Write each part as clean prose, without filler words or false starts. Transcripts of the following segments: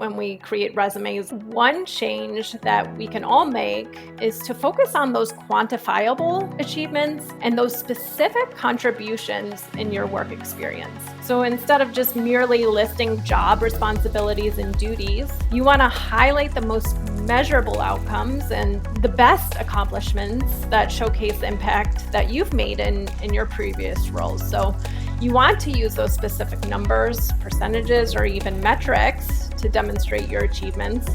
when we create resumes. One change that we can all make is to focus on those quantifiable achievements and those specific contributions in your work experience. So instead of just merely listing job responsibilities and duties, you want to highlight the most measurable outcomes and the best accomplishments that showcase the impact that you've made in your previous roles. So you want to use those specific numbers, percentages, or even metrics to demonstrate your achievements.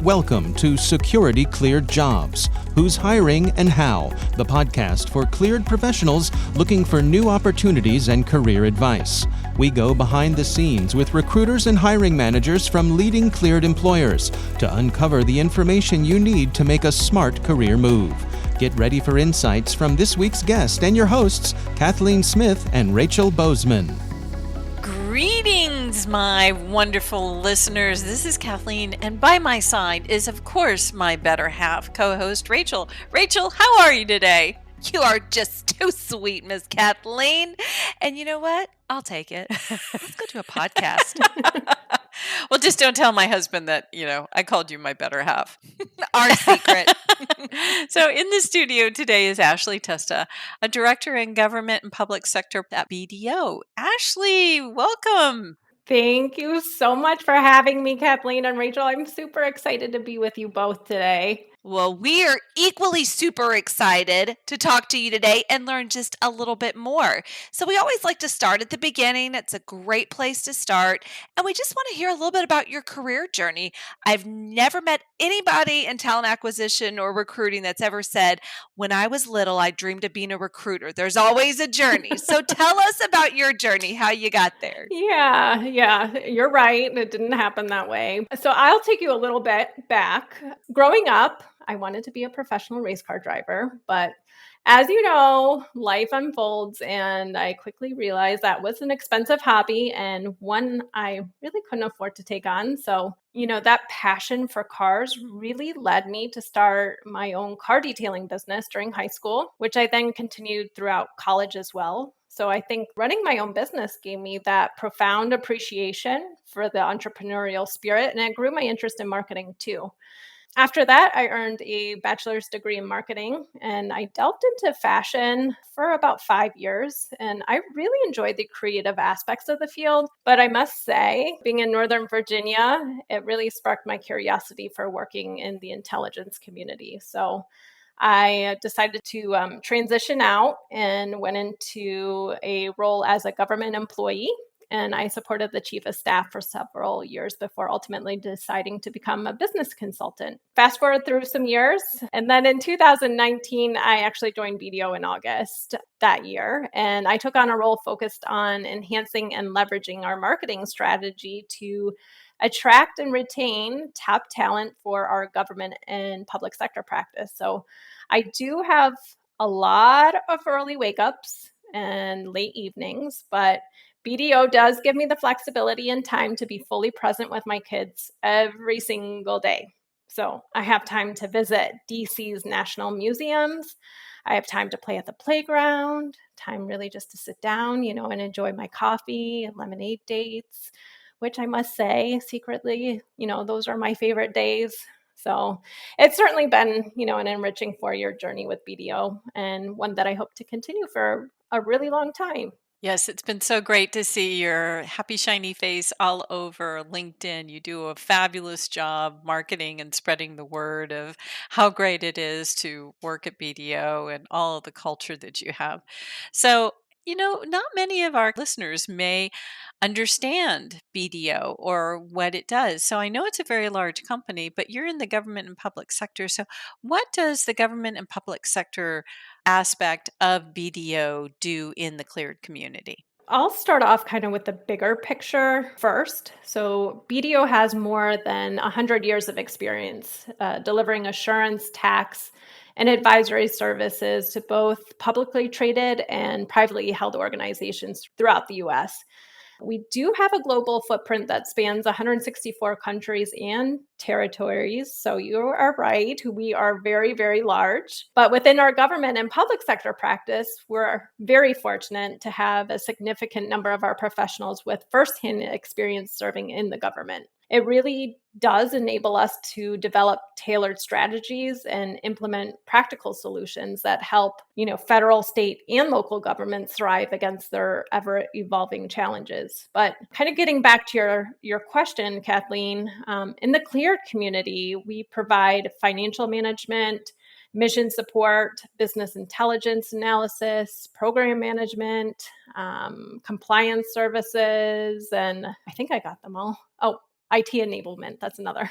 Welcome to Security Cleared Jobs, Who's Hiring and How, the podcast for cleared professionals looking for new opportunities and career advice. We go behind the scenes with recruiters and hiring managers from leading cleared employers to uncover the information you need to make a smart career move. Get ready for insights from this week's guest and your hosts, Kathleen Smith and Rachel Bozeman. Greetings, my wonderful listeners. This is Kathleen, and by my side is, of course, my better half co-host, Rachel. Rachel, how are you today? You are just too sweet, Miss Kathleen. And you know what? I'll take it. Let's go to a podcast. Well, just don't tell my husband that, I called you my better half. Our secret. So in the studio today is Ashley Testa, a director in government and public sector at BDO. Ashley, welcome. Thank you so much for having me, Kathleen and Rachel. I'm super excited to be with you both today. Well, we are equally super excited to talk to you today and learn just a little bit more. So we always like to start at the beginning. It's a great place to start. And we just want to hear a little bit about your career journey. I've never met anybody in talent acquisition or recruiting that's ever said, when I was little, I dreamed of being a recruiter. There's always a journey. So tell us about your journey, how you got there. Yeah, you're right. It didn't happen that way. So I'll take you a little bit back. Growing up, I wanted to be a professional race car driver, but as you know, life unfolds, and I quickly realized that was an expensive hobby and one I really couldn't afford to take on. So, that passion for cars really led me to start my own car detailing business during high school, which I then continued throughout college as well. So I think running my own business gave me that profound appreciation for the entrepreneurial spirit, and it grew my interest in marketing too. After that, I earned a bachelor's degree in marketing, and I delved into fashion for about 5 years. And I really enjoyed the creative aspects of the field. But I must say, being in Northern Virginia, it really sparked my curiosity for working in the intelligence community. So I decided to transition out and went into a role as a government employee. And I supported the chief of staff for several years before ultimately deciding to become a business consultant. Fast forward through some years. And then in 2019, I actually joined BDO in August that year. And I took on a role focused on enhancing and leveraging our marketing strategy to attract and retain top talent for our government and public sector practice. So I do have a lot of early wake ups and late evenings, but BDO does give me the flexibility and time to be fully present with my kids every single day. So I have time to visit DC's national museums. I have time to play at the playground, time really just to sit down, and enjoy my coffee and lemonade dates, which I must say secretly, those are my favorite days. So it's certainly been, an enriching 4-year journey with BDO, and one that I hope to continue for a really long time. Yes, it's been so great to see your happy, shiny face all over LinkedIn. You do a fabulous job marketing and spreading the word of how great it is to work at BDO and all of the culture that you have. So, not many of our listeners may understand BDO or what it does. So I know it's a very large company, but you're in the government and public sector. So what does the government and public sector aspect of BDO do in the cleared community? I'll start off kind of with the bigger picture first. So BDO has more than 100 years of experience delivering assurance, tax, and advisory services to both publicly traded and privately held organizations throughout the U.S. We do have a global footprint that spans 164 countries and territories. So you are right. We are very, very large. But within our government and public sector practice, we're very fortunate to have a significant number of our professionals with firsthand experience serving in the government. It really does enable us to develop tailored strategies and implement practical solutions that help, federal, state, and local governments thrive against their ever evolving challenges. But kind of getting back to your question, Kathleen, in the Cleared community, we provide financial management, mission support, business intelligence analysis, program management, compliance services, and I think I got them all. Oh, IT enablement, that's another.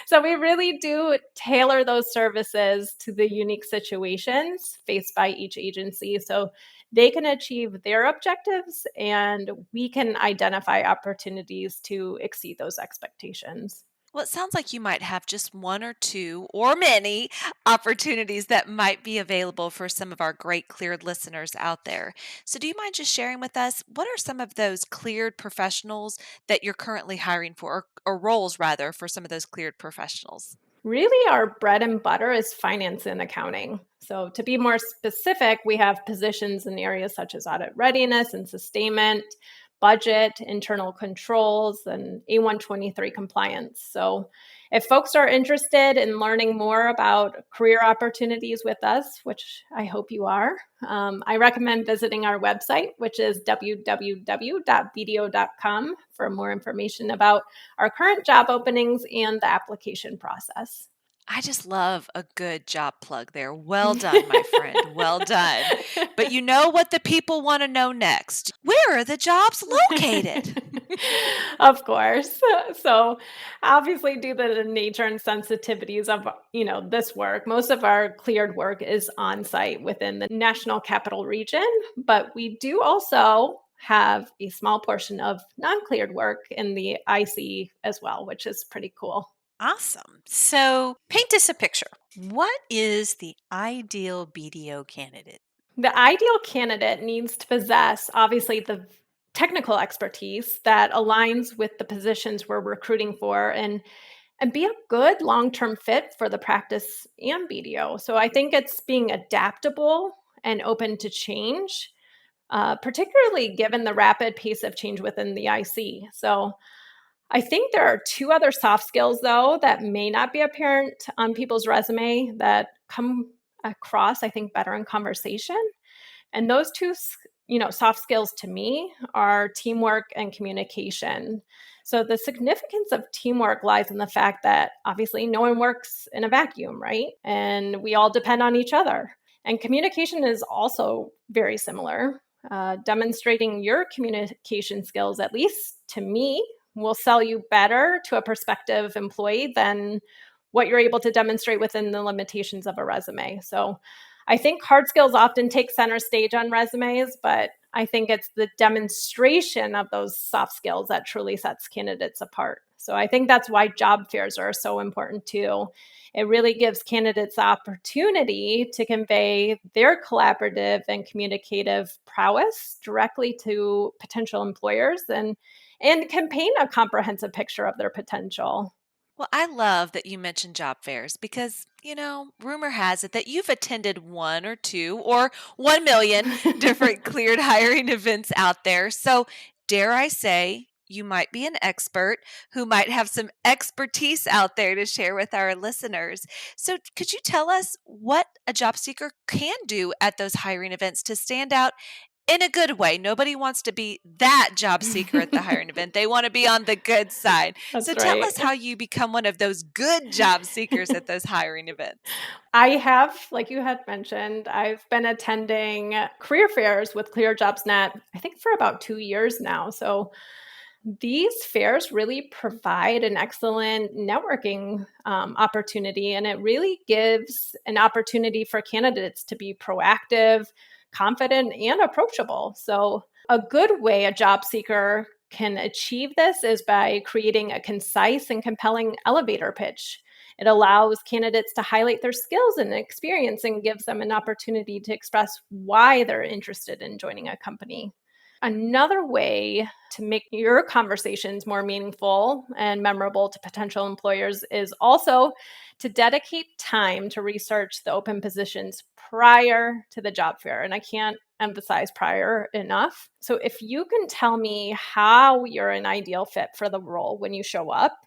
So we really do tailor those services to the unique situations faced by each agency so they can achieve their objectives and we can identify opportunities to exceed those expectations. Well, it sounds like you might have just one or two or many opportunities that might be available for some of our great cleared listeners out there. So, do you mind just sharing with us what are some of those cleared professionals that you're currently hiring for, or roles rather, for some of those cleared professionals? Really, our bread and butter is finance and accounting. So, to be more specific, we have positions in areas such as audit readiness and sustainment, budget, internal controls, and A123 compliance. So, if folks are interested in learning more about career opportunities with us, which I hope you are, I recommend visiting our website, which is www.bdo.com, for more information about our current job openings and the application process. I just love a good job plug there. Well done, my friend. Well done. But you know what the people want to know next? Where are the jobs located? Of course. So, obviously, due to the nature and sensitivities of this work, most of our cleared work is on site within the National Capital Region, but we do also have a small portion of non-cleared work in the IC as well, which is pretty cool. Awesome. So paint us a picture. What is the ideal BDO candidate? The ideal candidate needs to possess, obviously, the technical expertise that aligns with the positions we're recruiting for and be a good long-term fit for the practice and BDO. So I think it's being adaptable and open to change, particularly given the rapid pace of change within the IC. So I think there are two other soft skills, though, that may not be apparent on people's resume that come across, I think, better in conversation. And those two, soft skills to me are teamwork and communication. So the significance of teamwork lies in the fact that obviously no one works in a vacuum, right? And we all depend on each other. And communication is also very similar. Demonstrating your communication skills, at least to me, will sell you better to a prospective employee than what you're able to demonstrate within the limitations of a resume. So I think hard skills often take center stage on resumes, but I think it's the demonstration of those soft skills that truly sets candidates apart. So I think that's why job fairs are so important too. It really gives candidates the opportunity to convey their collaborative and communicative prowess directly to potential employers and can paint a comprehensive picture of their potential. Well, I love that you mentioned job fairs because, rumor has it that you've attended one or two or 1 million different cleared hiring events out there. So, dare I say, you might be an expert who might have some expertise out there to share with our listeners. So, could you tell us what a job seeker can do at those hiring events to stand out in a good way? Nobody wants to be that job seeker at the hiring event. They want to be on the good side. So That's tell right. us how you become one of those good job seekers at those hiring events. I have, like you had mentioned, I've been attending career fairs with ClearedJobs.Net, I think for about 2 years now. So these fairs really provide an excellent networking opportunity, and it really gives an opportunity for candidates to be proactive, confident, and approachable. So, a good way a job seeker can achieve this is by creating a concise and compelling elevator pitch. It allows candidates to highlight their skills and experience and gives them an opportunity to express why they're interested in joining a company. Another way to make your conversations more meaningful and memorable to potential employers is also to dedicate time to research the open positions prior to the job fair. And I can't emphasize prior enough. So if you can tell me how you're an ideal fit for the role when you show up,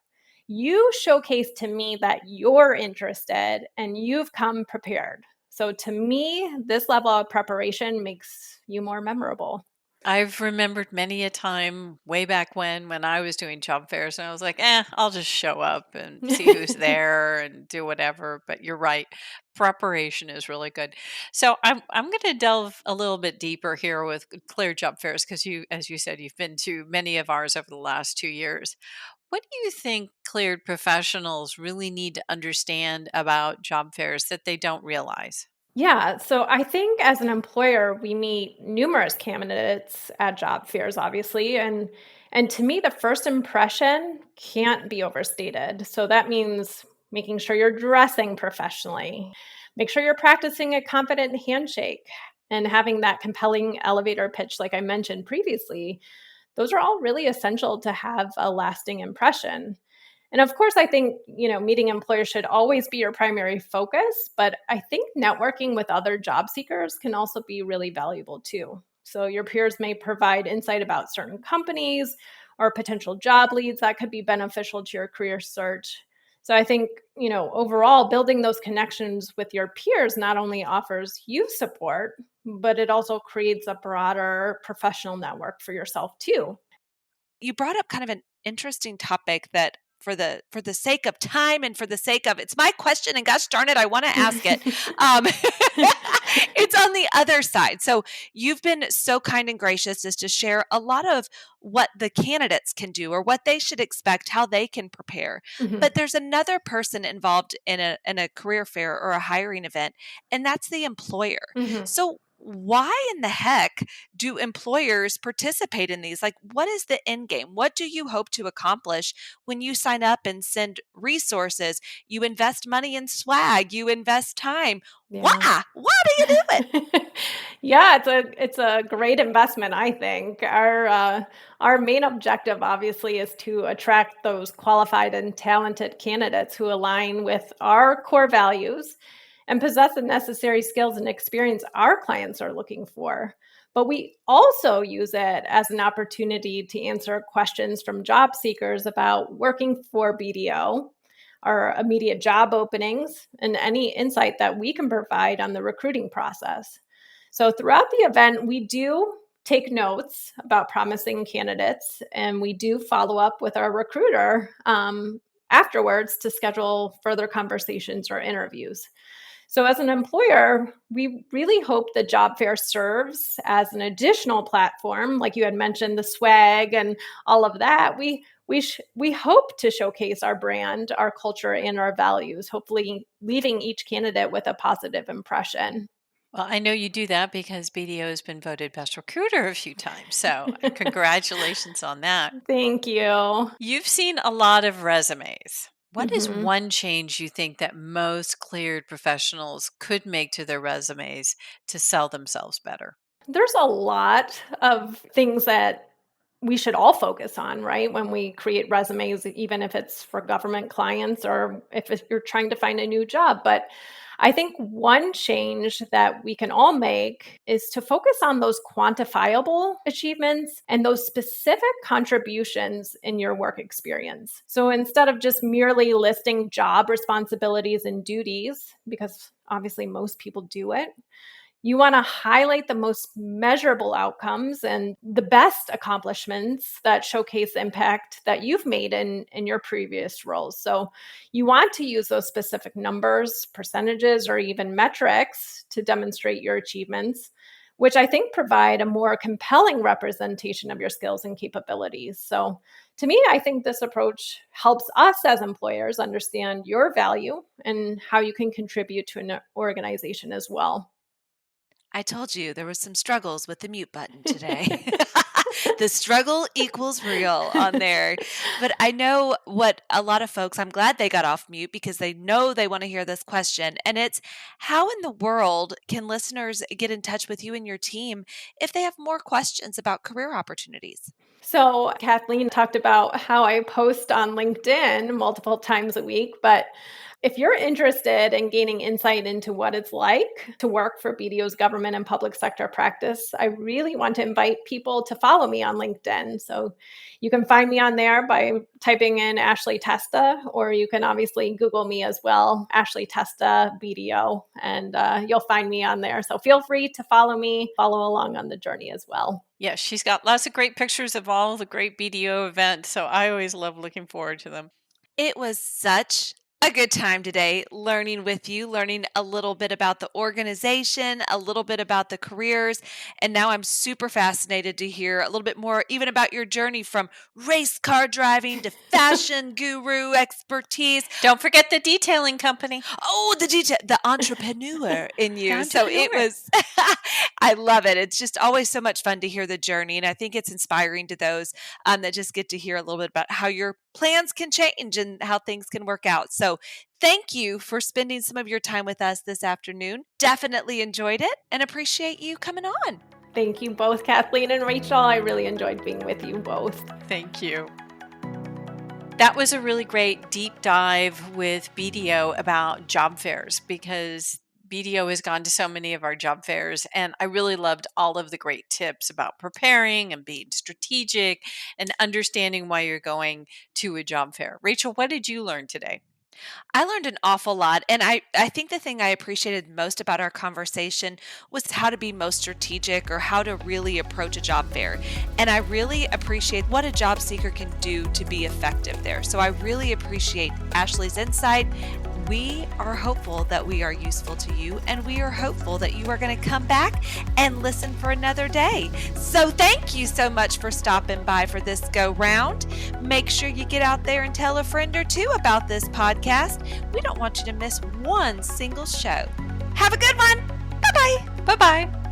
you showcase to me that you're interested and you've come prepared. So to me, this level of preparation makes you more memorable. I've remembered many a time way back when I was doing job fairs and I was like, I'll just show up and see who's there and do whatever. But you're right. Preparation is really good. So I'm going to delve a little bit deeper here with Clear Job Fairs because you, as you said, you've been to many of ours over the last 2 years. What do you think cleared professionals really need to understand about job fairs that they don't realize? Yeah, so I think as an employer, we meet numerous candidates at job fairs, obviously, and to me, the first impression can't be overstated. So that means making sure you're dressing professionally, make sure you're practicing a confident handshake, and having that compelling elevator pitch, like I mentioned previously. Those are all really essential to have a lasting impression. And of course, I think, meeting employers should always be your primary focus, but I think networking with other job seekers can also be really valuable too. So your peers may provide insight about certain companies or potential job leads that could be beneficial to your career search. So I think, overall, building those connections with your peers not only offers you support, but it also creates a broader professional network for yourself too. You brought up kind of an interesting topic that for the sake of time and for the sake of it's my question and gosh darn it, I want to ask it. Um, it's on the other side. So you've been so kind and gracious as to share a lot of what the candidates can do or what they should expect, how they can prepare. Mhm. But there's another person involved in a career fair or a hiring event, and that's the employer. Mhm. So why in the heck do employers participate in these? Like, what is the end game? What do you hope to accomplish when you sign up and send resources? You invest money in swag, you invest time. Why? Yeah. Why do you do it? Yeah, it's a great investment, I think. Our main objective obviously is to attract those qualified and talented candidates who align with our core values and possess the necessary skills and experience our clients are looking for. But we also use it as an opportunity to answer questions from job seekers about working for BDO, our immediate job openings, and any insight that we can provide on the recruiting process. So, throughout the event, we do take notes about promising candidates and we do follow up with our recruiter afterwards to schedule further conversations or interviews. So, as an employer, we really hope the job fair serves as an additional platform, like you had mentioned, the swag and all of that. We hope to showcase our brand, our culture, and our values, hopefully leaving each candidate with a positive impression. Well, I know you do that because BDO has been voted best recruiter a few times. So, congratulations on that. Thank you. You've seen a lot of resumes. What is Mhm. one change you think that most cleared professionals could make to their resumes to sell themselves better? There's a lot of things that we should all focus on, right? When we create resumes, even if it's for government clients or if you're trying to find a new job. But I think one change that we can all make is to focus on those quantifiable achievements and those specific contributions in your work experience. So instead of just merely listing job responsibilities and duties, because obviously most people do it, you want to highlight the most measurable outcomes and the best accomplishments that showcase impact that you've made in your previous roles. So you want to use those specific numbers, percentages, or even metrics to demonstrate your achievements, which I think provide a more compelling representation of your skills and capabilities. So to me, I think this approach helps us as employers understand your value and how you can contribute to an organization as well. I told you there was some struggles with the mute button today. The struggle equals real on there. But I know what a lot of folks, I'm glad they got off mute because they know they want to hear this question. And it's, how in the world can listeners get in touch with you and your team if they have more questions about career opportunities? So, Kathleen talked about how I post on LinkedIn multiple times a week, but if you're interested in gaining insight into what it's like to work for BDO's government and public sector practice, I really want to invite people to follow me on LinkedIn. So you can find me on there by typing in Ashley Testa, or you can obviously Google me as well, Ashley Testa BDO, and you'll find me on there. So feel free to follow me, follow along on the journey as well. Yeah, she's got lots of great pictures of all the great BDO events, so I always love looking forward to them. It was such a good time today learning with you, learning a little bit about the organization, a little bit about the careers. And now I'm super fascinated to hear a little bit more, even about your journey from race car driving to fashion guru expertise. Don't forget the detailing company. Oh, the entrepreneur in you. The So it entrepreneur. was, I love it. It's just always so much fun to hear the journey. And I think it's inspiring to those that just get to hear a little bit about how your plans can change and how things can work out. So thank you for spending some of your time with us this afternoon. Definitely enjoyed it and appreciate you coming on. Thank you both, Kathleen and Rachel. I really enjoyed being with you both. Thank you. That was a really great deep dive with BDO about job fairs, because BDO has gone to so many of our job fairs, and I really loved all of the great tips about preparing and being strategic and understanding why you're going to a job fair. Rachel, what did you learn today? I learned an awful lot. And I think the thing I appreciated most about our conversation was how to be most strategic or how to really approach a job fair. And I really appreciate what a job seeker can do to be effective there. So I really appreciate Ashley's insight. We are hopeful that we are useful to you, and we are hopeful that you are going to come back and listen for another day. So thank you so much for stopping by for this go round. Make sure you get out there and tell a friend or two about this podcast. We don't want you to miss one single show. Have a good one. Bye-bye. Bye-bye.